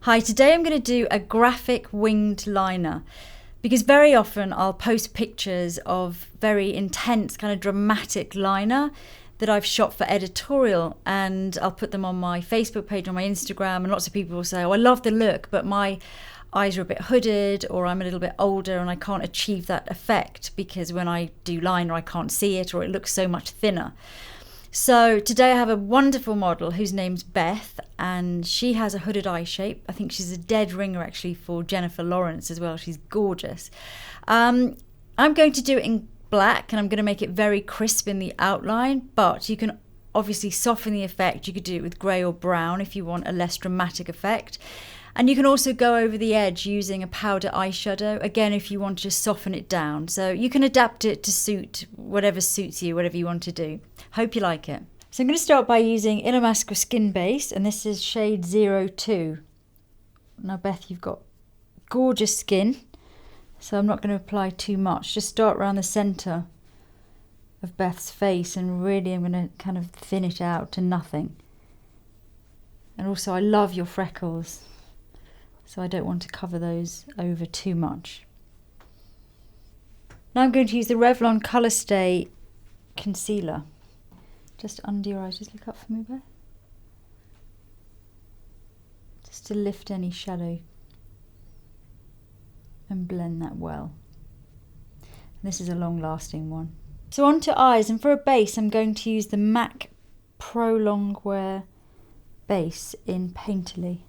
Hi, today I'm going to do a graphic winged liner because very often I'll post pictures of very intense kind of dramatic liner that I've shot for editorial, and I'll put them on my Facebook page, on my Instagram, and lots of people will say, oh, I love the look, but my eyes are a bit hooded, or I'm a little bit older and I can't achieve that effect because when I do liner I can't see it, or it looks so much thinner. So today I have a wonderful model whose name's Beth, and she has a hooded eye shape. I think she's a dead ringer actually for Jennifer Lawrence as well. She's gorgeous. I'm going to do it in black, and I'm going to make it very crisp in the outline, but you can obviously soften the effect. You could do it with grey or brown if you want a less dramatic effect. And you can also go over the edge using a powder eyeshadow, again, if you want to just soften it down. So you can adapt it to suit whatever suits you, whatever you want to do. Hope you like it. So I'm going to start by using Illamasqua Skin Base, and this is shade 02. Now, Beth, you've got gorgeous skin, so I'm not going to apply too much. Just start around the centre of Beth's face, and really I'm going to kind of thin it out to nothing. And also, I love your freckles, so I don't want to cover those over too much. Now I'm going to use the Revlon Colour Stay Concealer. Just under your eyes, just look up for me, Beth. Just to lift any shadow and blend that well. And this is a long-lasting one. So onto eyes, and for a base I'm going to use the MAC Pro Longwear base in Painterly.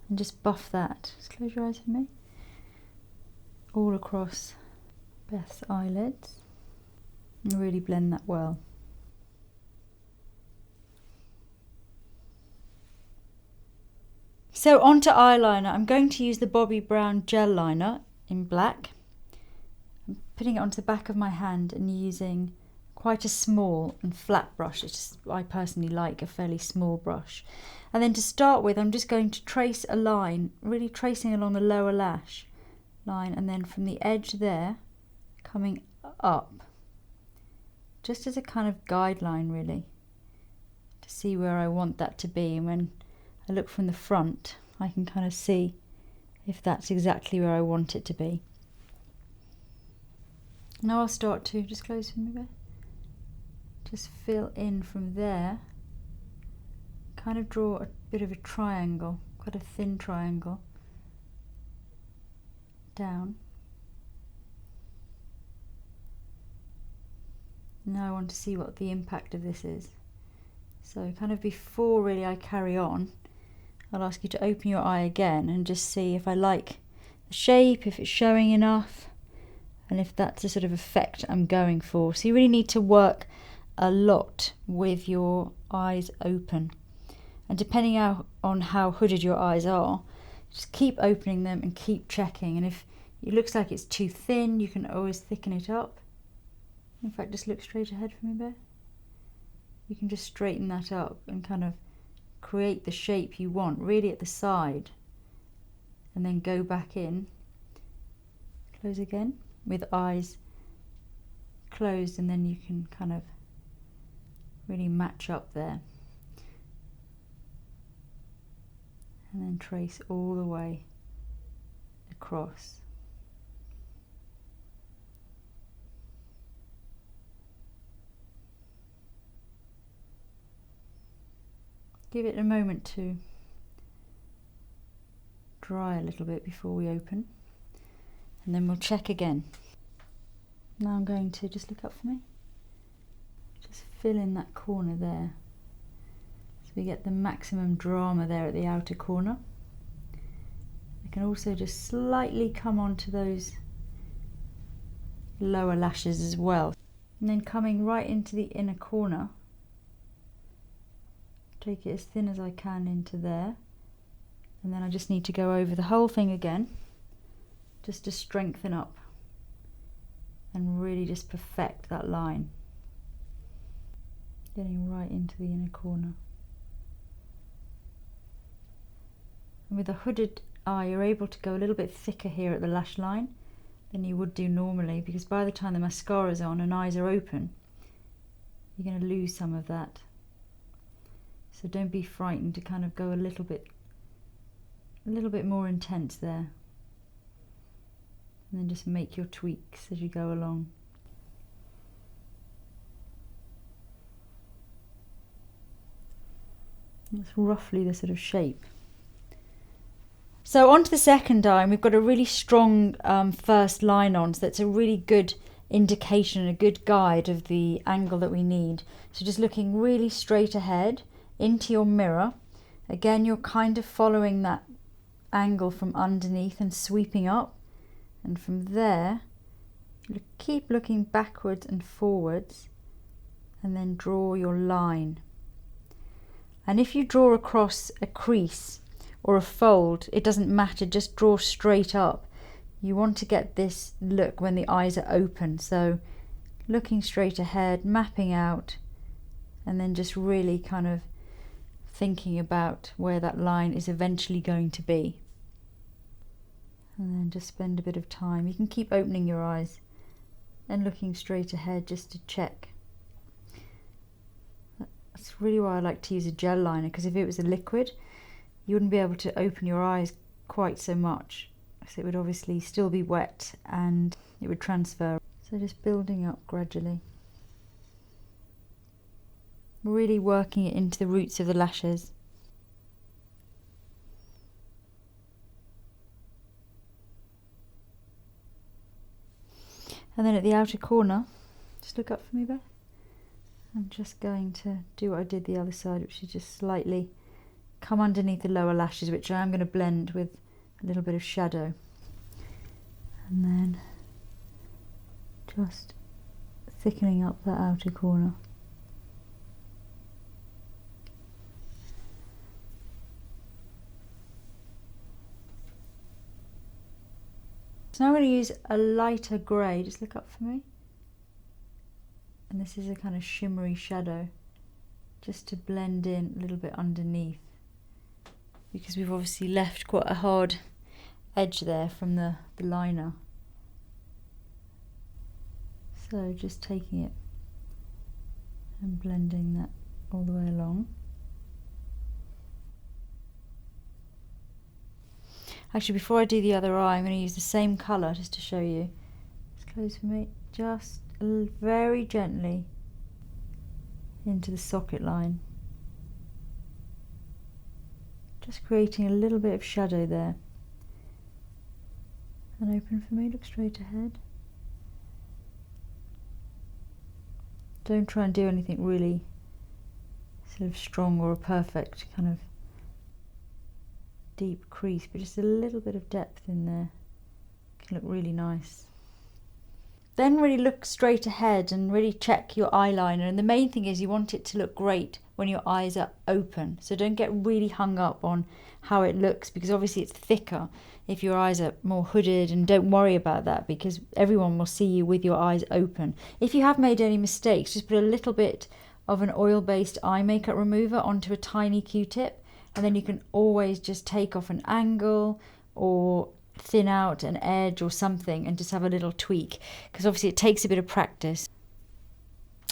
And just buff that. Just close your eyes for me. All across Beth's eyelids. And really blend that well. So onto eyeliner. I'm going to use the Bobbi Brown gel liner in black. I'm putting it onto the back of my hand and using quite a small and flat brush. It's just, I personally like a fairly small brush. And then to start with, I'm just going to trace a line, really tracing along the lower lash line, and then from the edge there, coming up, just as a kind of guideline really, to see where I want that to be. And when I look from the front, I can kind of see if that's exactly where I want it to be. Now I'll start to, just close for me there, just fill in from there, kind of draw a bit of a triangle, quite a thin triangle, down. Now I want to see what the impact of this is. So kind of before really I carry on, I'll ask you to open your eye again and just see if I like the shape, if it's showing enough, and if that's the sort of effect I'm going for. So you really need to work a lot with your eyes open. And depending on how hooded your eyes are, just keep opening them and keep checking. And if it looks like it's too thin, you can always thicken it up. In fact, just look straight ahead for me, Bear. You can just straighten that up and kind of create the shape you want, really at the side. And then go back in, close again, with eyes closed, and then you can kind of really match up there. And then trace all the way across. Give it a moment to dry a little bit before we open, and then we'll check again. Now I'm going to, just look up for me, just fill in that corner there. We get the maximum drama there at the outer corner. I can also just slightly come onto those lower lashes as well. And then coming right into the inner corner, take it as thin as I can into there. And then I just need to go over the whole thing again, just to strengthen up and really just perfect that line. Getting right into the inner corner. With a hooded eye, you're able to go a little bit thicker here at the lash line than you would do normally, because by the time the mascara's on and eyes are open, you're going to lose some of that. So don't be frightened to kind of go a little bit a little bit more intense there. And then just make your tweaks as you go along. That's roughly the sort of shape. So onto the second eye, and we've got a really strong first line on, so that's a really good indication, a good guide of the angle that we need. So just looking really straight ahead into your mirror. Again, you're kind of following that angle from underneath and sweeping up, and from there keep looking backwards and forwards, and then draw your line. And if you draw across a crease or a fold, it doesn't matter, just draw straight up. You want to get this look when the eyes are open, so looking straight ahead, mapping out, and then just really kind of thinking about where that line is eventually going to be. And then just spend a bit of time. You can keep opening your eyes and looking straight ahead just to check. That's really why I like to use a gel liner, because if it was a liquid, you wouldn't be able to open your eyes quite so much. So it would obviously still be wet and it would transfer. So just building up gradually. Really working it into the roots of the lashes. And then at the outer corner, just look up for me, Beth. I'm just going to do what I did the other side, which is just slightly come underneath the lower lashes, which I am going to blend with a little bit of shadow. And then just thickening up that outer corner. So now I'm going to use a lighter grey, just look up for me. And this is a kind of shimmery shadow, just to blend in a little bit underneath, because we've obviously left quite a hard edge there from the liner. So just taking it and blending that all the way along. Actually, before I do the other eye, I'm going to use the same colour just to show you. Just close for me, just very gently into the socket line. Just creating a little bit of shadow there. And open for me, look straight ahead. Don't try and do anything really sort of strong or a perfect kind of deep crease, but just a little bit of depth in there can look really nice. Then really look straight ahead and really check your eyeliner, and the main thing is you want it to look great when your eyes are open, so don't get really hung up on how it looks, because obviously it's thicker if your eyes are more hooded, and don't worry about that because everyone will see you with your eyes open. If you have made any mistakes, just put a little bit of an oil-based eye makeup remover onto a tiny Q-tip, and then you can always just take off an angle or thin out an edge or something and just have a little tweak, because obviously it takes a bit of practice.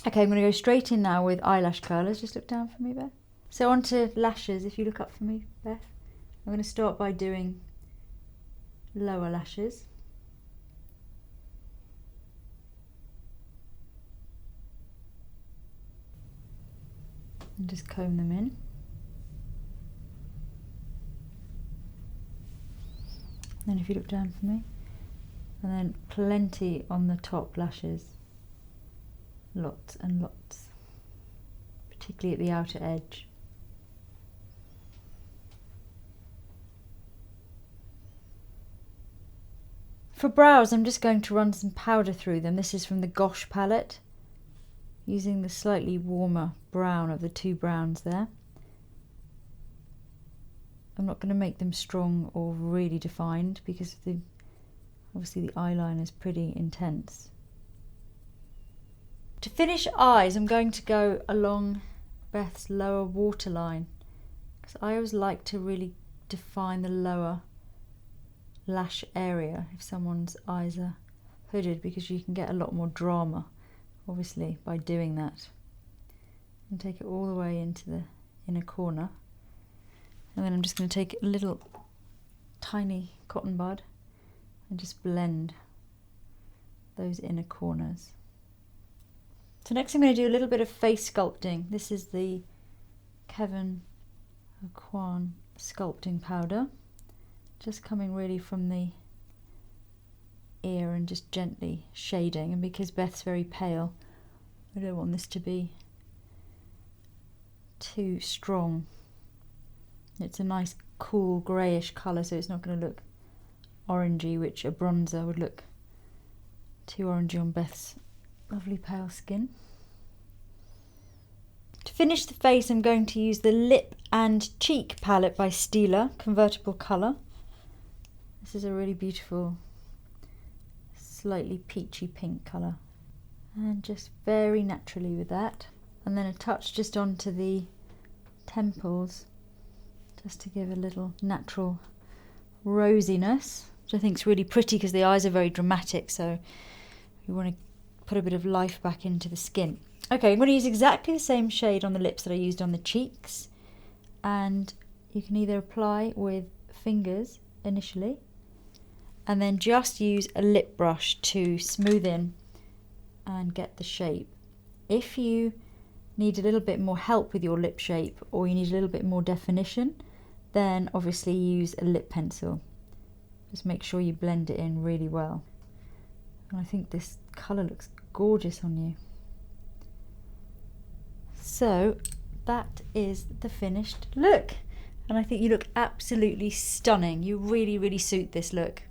Okay, I'm going to go straight in now with eyelash curlers. Just look down for me, Beth. So onto lashes, if you look up for me, Beth. I'm going to start by doing lower lashes. And just comb them in. Then if you look down for me, and then plenty on the top lashes, lots and lots, particularly at the outer edge. For brows, I'm just going to run some powder through them. This is from the Gosh palette, using the slightly warmer brown of the two browns there. I'm not going to make them strong or really defined because obviously the eyeliner is pretty intense. To finish eyes, I'm going to go along Beth's lower waterline, because I always like to really define the lower lash area if someone's eyes are hooded, because you can get a lot more drama obviously by doing that. And take it all the way into the inner corner. And then I'm just going to take a little tiny cotton bud and just blend those inner corners. So next I'm going to do a little bit of face sculpting. This is the Kevin Aucoin sculpting powder, just coming really from the ear and just gently shading. And because Beth's very pale, I don't want this to be too strong. It's a nice cool greyish colour, so it's not going to look orangey, which a bronzer would look too orangey on Beth's lovely pale skin. To finish the face, I'm going to use the Lip and Cheek palette by Stila, convertible colour. This is a really beautiful, slightly peachy pink colour. And just very naturally with that. And then a touch just onto the temples, just to give a little natural rosiness, which I think is really pretty because the eyes are very dramatic, so we want to put a bit of life back into the skin. Okay, I'm going to use exactly the same shade on the lips that I used on the cheeks, and you can either apply with fingers initially and then just use a lip brush to smooth in and get the shape. If you need a little bit more help with your lip shape, or you need a little bit more definition, then obviously use a lip pencil. Just make sure you blend it in really well. And I think this colour looks gorgeous on you. So that is the finished look, and I think you look absolutely stunning. You really, really suit this look.